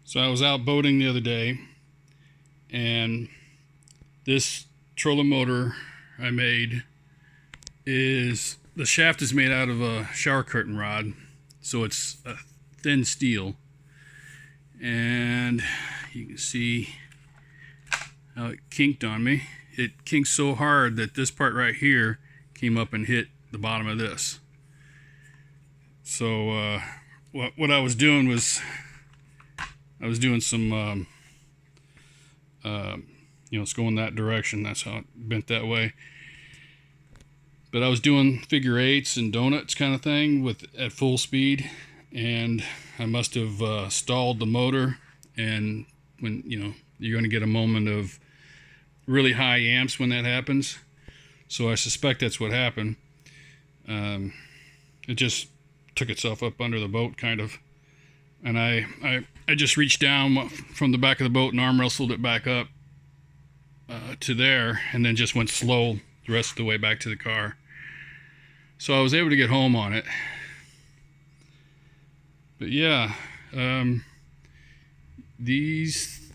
So I was out boating the other day, and this trolling motor I made is, the shaft is made out of a shower curtain rod, so it's a thin steel, and you can see how it kinked on me. It kinked so hard that this part right here came up and hit the bottom of this. So what I was doing was I was doing some it's going that direction. That's how it bent that way. But I was doing figure eights and donuts kind of thing at full speed, and I must have stalled the motor. And when you're going to get a moment of really high amps when that happens, so I suspect that's what happened. It just took itself up under the boat, kind of, and I just reached down from the back of the boat and arm wrestled it back up to there, and then just went slow the rest of the way back to the car. So I was able to get home on it. But yeah, these,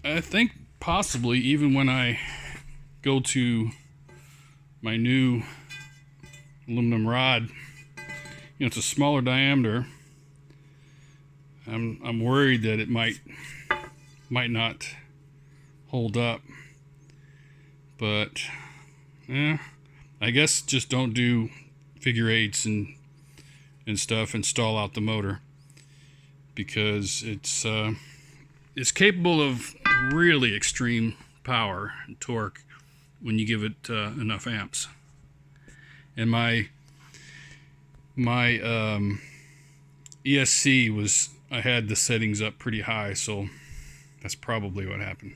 I think possibly even when I go to my new aluminum rod, it's a smaller diameter. I'm worried that it might not hold up. But I guess just don't do figure eights and stuff and stall out the motor, because it's capable of really extreme power and torque when you give it enough amps. And my ESC was, I had the settings up pretty high, so that's probably what happened.